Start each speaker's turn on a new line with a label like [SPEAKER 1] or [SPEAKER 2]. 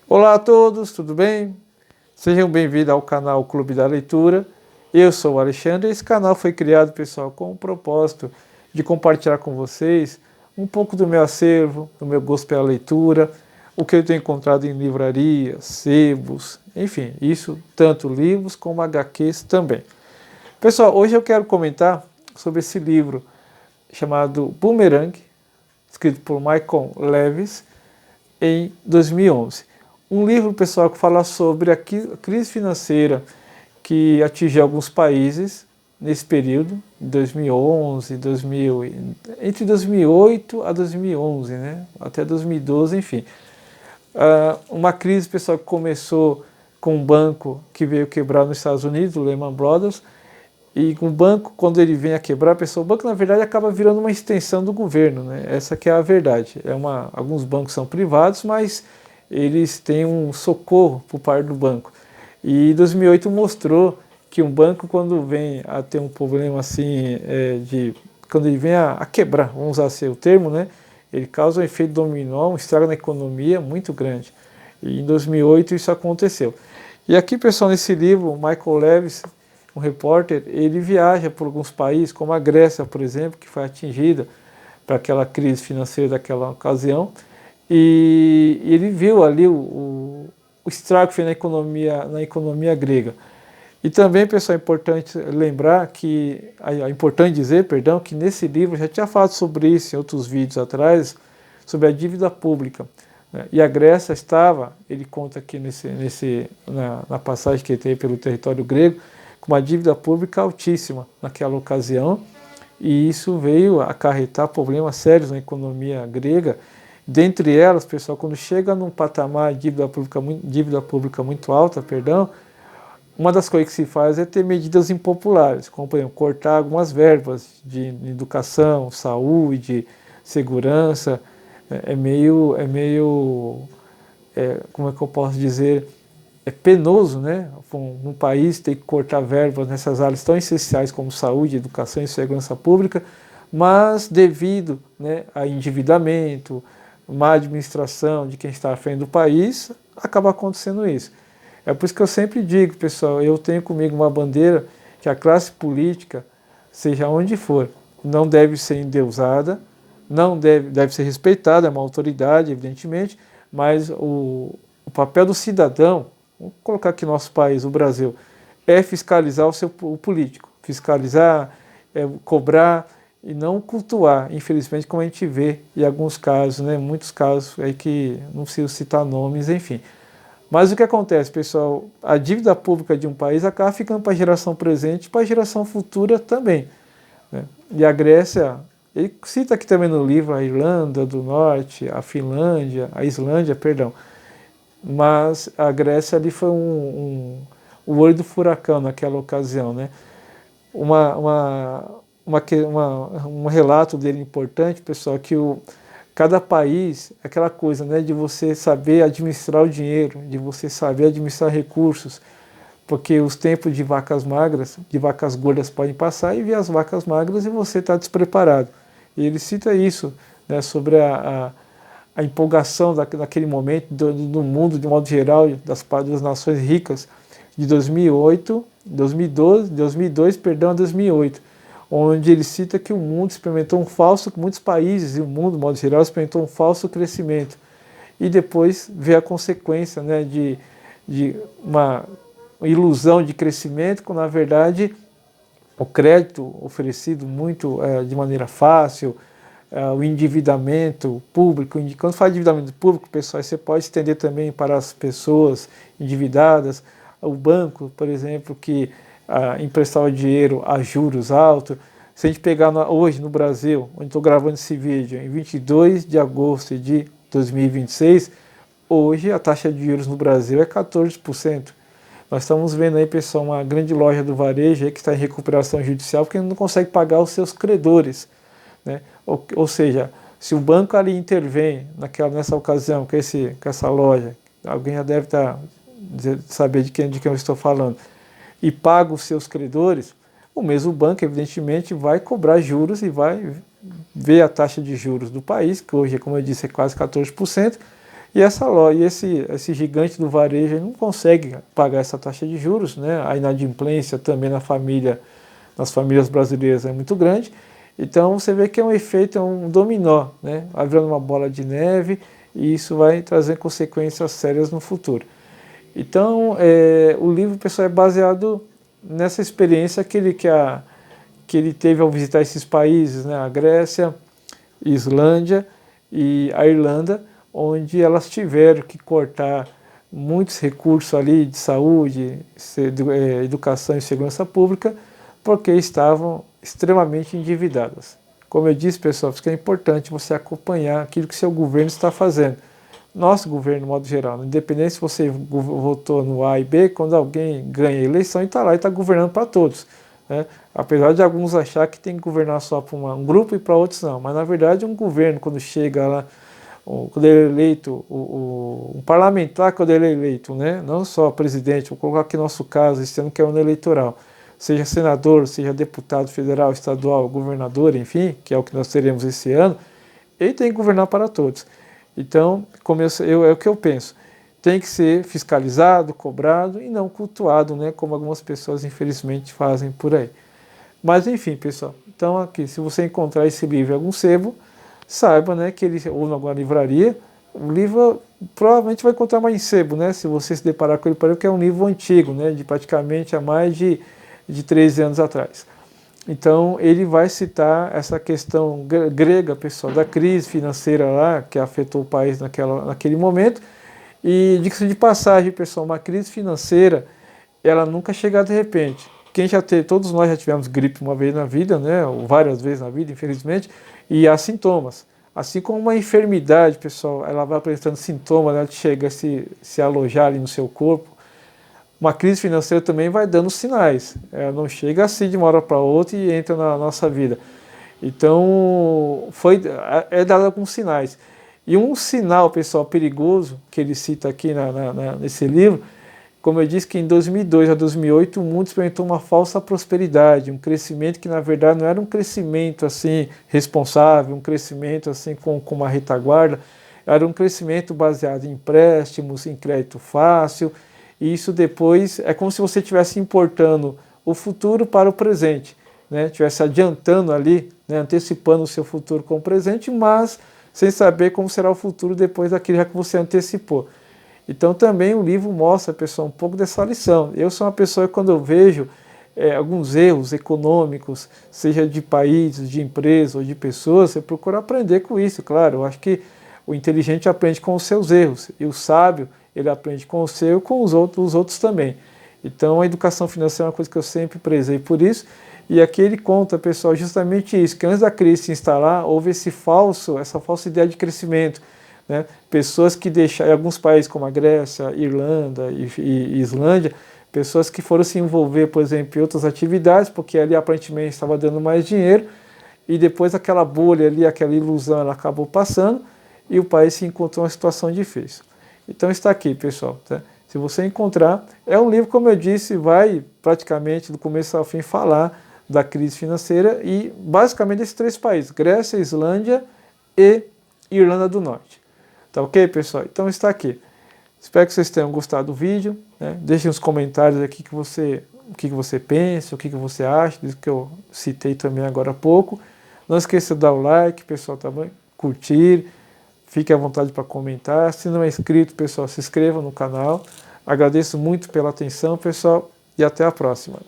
[SPEAKER 1] Olá a todos, tudo bem? Sejam bem-vindos ao canal Clube da Leitura. Eu sou o Alexandre e esse canal foi criado, pessoal, com o propósito de compartilhar com vocês um pouco do meu acervo, do meu gosto pela leitura, o que eu tenho encontrado em livrarias, sebos, enfim, isso tanto livros como HQs também. Pessoal, hoje eu quero comentar sobre esse livro chamado Boomerang, escrito por Michael Lewis, em 2011. Um livro, pessoal, que fala sobre a crise financeira que atingiu alguns países nesse período, 2011, entre 2008 a 2011, né? Até 2012, enfim. Uma crise, pessoal, que começou com um banco que veio quebrar nos Estados Unidos, o Lehman Brothers, e com o banco, quando ele vem a quebrar, pessoal, o banco, na verdade, acaba virando uma extensão do governo, né? Essa que é a verdade. Alguns bancos são privados, mas eles têm um socorro por parte do banco. E 2008 mostrou que um banco, quando vem a ter um problema assim, quando ele vem a quebrar, vamos usar assim o termo, né? Ele causa um efeito dominó, um estrago na economia muito grande. E em 2008 isso aconteceu. E aqui, pessoal, nesse livro, Michael Lewis, um repórter, ele viaja por alguns países, como a Grécia, por exemplo, que foi atingida por aquela crise financeira daquela ocasião, e ele viu ali o estrago que fez na economia grega. E também, pessoal, é importante lembrar que, é importante dizer, perdão, que nesse livro, eu já tinha falado sobre isso em outros vídeos atrás, sobre a dívida pública. E a Grécia estava, ele conta aqui na passagem que ele teve pelo território grego, com uma dívida pública altíssima naquela ocasião, e isso veio acarretar problemas sérios na economia grega. Dentre elas, pessoal, quando chega num patamar de dívida pública muito alta, perdão, uma das coisas que se faz é ter medidas impopulares, como, por exemplo, cortar algumas verbas de educação, saúde, segurança. Como é que eu posso dizer, é penoso, né? Um país ter que cortar verbas nessas áreas tão essenciais como saúde, educação e segurança pública, mas devido, né, a endividamento, má administração de quem está à frente do país, acaba acontecendo isso. É por isso que eu sempre digo, pessoal, eu tenho comigo uma bandeira que a classe política, seja onde for, não deve ser endeusada, não deve ser respeitada, é uma autoridade, evidentemente, mas o papel do cidadão, vamos colocar aqui nosso país, o Brasil, é fiscalizar o político, fiscalizar, cobrar e não cultuar, infelizmente, como a gente vê em alguns casos, né, muitos casos aí que não preciso citar nomes, enfim. Mas o que acontece, pessoal, a dívida pública de um país acaba ficando para a geração presente e para a geração futura também, né? E a Grécia, ele cita aqui também no livro a Irlanda do Norte, a Finlândia, a Islândia, perdão, mas a Grécia ali foi o olho do furacão naquela ocasião, né? Um relato dele importante, pessoal, que cada país, aquela coisa, né, de você saber administrar o dinheiro, de você saber administrar recursos, porque os tempos de vacas magras, de vacas gordas podem passar e vir as vacas magras e você está despreparado. E ele cita isso, né, sobre a empolgação daquele momento do mundo, de modo geral, das nações ricas, de 2008, 2012, 2002, perdão, a 2008, onde ele cita que o mundo experimentou muitos países e o mundo, de modo geral, experimentou um falso crescimento. E depois vê a consequência, né, de uma ilusão de crescimento, quando na verdade o crédito oferecido muito de maneira fácil, o endividamento público. Quando fala de endividamento público, pessoal, você pode estender também para as pessoas endividadas, o banco, por exemplo, que emprestava dinheiro a juros altos. Se a gente pegar hoje no Brasil, onde estou gravando esse vídeo, em 22 de agosto de 2026, hoje a taxa de juros no Brasil é 14%. Nós estamos vendo aí, pessoal, uma grande loja do varejo aí que está em recuperação judicial porque não consegue pagar os seus credores, né? Ou seja, se o banco ali intervém nessa ocasião com essa loja, alguém já deve saber de quem eu estou falando, e paga os seus credores, o mesmo banco, evidentemente, vai cobrar juros e vai ver a taxa de juros do país, que hoje, como eu disse, é quase 14%, E esse gigante do varejo ele não consegue pagar essa taxa de juros, né? A inadimplência também nas famílias brasileiras é muito grande. Então você vê que é um efeito, é um dominó, né? Vai virando uma bola de neve e isso vai trazer consequências sérias no futuro. Então o livro, pessoal, é baseado nessa experiência que ele teve ao visitar esses países, né? A Grécia, Islândia e a Irlanda, onde elas tiveram que cortar muitos recursos ali de saúde, educação e segurança pública, porque estavam extremamente endividadas. Como eu disse, pessoal, isso que é importante você acompanhar aquilo que seu governo está fazendo. Nosso governo, de modo geral, independente se você votou no A e B, quando alguém ganha a eleição, ele está lá e está governando para todos, né? Apesar de alguns achar que tem que governar só para um grupo e para outros não, mas na verdade um governo, quando chega lá, quando ele é eleito, um parlamentar quando ele é eleito, né? Não só presidente, vou colocar aqui no nosso caso, esse ano que é o ano eleitoral, seja senador, seja deputado federal, estadual, governador, enfim, que é o que nós teremos esse ano, ele tem que governar para todos. Então, é o que eu penso, tem que ser fiscalizado, cobrado e não cultuado, né, como algumas pessoas infelizmente fazem por aí. Mas enfim, pessoal, então aqui, se você encontrar esse livro em algum sebo, saiba, né, que ele, ou em alguma livraria, o livro provavelmente vai encontrar mais em sebo, né, se você se deparar com ele, porque é um livro antigo, né, de praticamente há mais de 13 anos atrás. Então, ele vai citar essa questão grega, pessoal, da crise financeira lá, que afetou o país naquele momento. E, diga-se de passagem, pessoal, uma crise financeira, ela nunca chega de repente. Todos nós já tivemos gripe uma vez na vida, né, ou várias vezes na vida, infelizmente, e há sintomas. Assim como uma enfermidade, pessoal, ela vai apresentando sintomas, ela chega a se alojar ali no seu corpo. Uma crise financeira também vai dando sinais. Ela não chega assim de uma hora para outra e entra na nossa vida. Então, é dado alguns sinais. E um sinal, pessoal, perigoso, que ele cita aqui nesse livro, como eu disse, que em 2002 a 2008 o mundo experimentou uma falsa prosperidade, um crescimento que na verdade não era um crescimento assim responsável, um crescimento assim com uma retaguarda, era um crescimento baseado em empréstimos, em crédito fácil. E isso depois é como se você estivesse importando o futuro para o presente, né? Estivesse adiantando ali, né? Antecipando o seu futuro com o presente, mas sem saber como será o futuro depois daquilo que você antecipou. Então também o livro mostra, pessoal, um pouco dessa lição. Eu sou uma pessoa que quando eu vejo alguns erros econômicos, seja de países, de empresas ou de pessoas, eu procuro aprender com isso, claro. Eu acho que o inteligente aprende com os seus erros e o sábio ele aprende com o seu e com os outros também. Então a educação financeira é uma coisa que eu sempre prezei por isso. E aqui ele conta, pessoal, justamente isso, que antes da crise se instalar, houve essa falsa ideia de crescimento, né? Pessoas que deixaram, em alguns países como a Grécia, Irlanda e Islândia, pessoas que foram se envolver, por exemplo, em outras atividades, porque ali aparentemente estava dando mais dinheiro, e depois aquela bolha ali, aquela ilusão, ela acabou passando, e o país se encontrou em uma situação difícil. Então está aqui, pessoal, tá? Se você encontrar, é um livro, como eu disse, vai praticamente do começo ao fim falar da crise financeira e basicamente desses três países, Grécia, Islândia e Irlanda do Norte. Tá ok, pessoal? Então está aqui. Espero que vocês tenham gostado do vídeo, né? Deixem nos comentários aqui o que você pensa, o que você acha, disso que eu citei também agora há pouco. Não esqueça de dar o like, pessoal, tá bom? Curtir. Fique à vontade para comentar. Se não é inscrito, pessoal, se inscreva no canal. Agradeço muito pela atenção, pessoal, e até a próxima.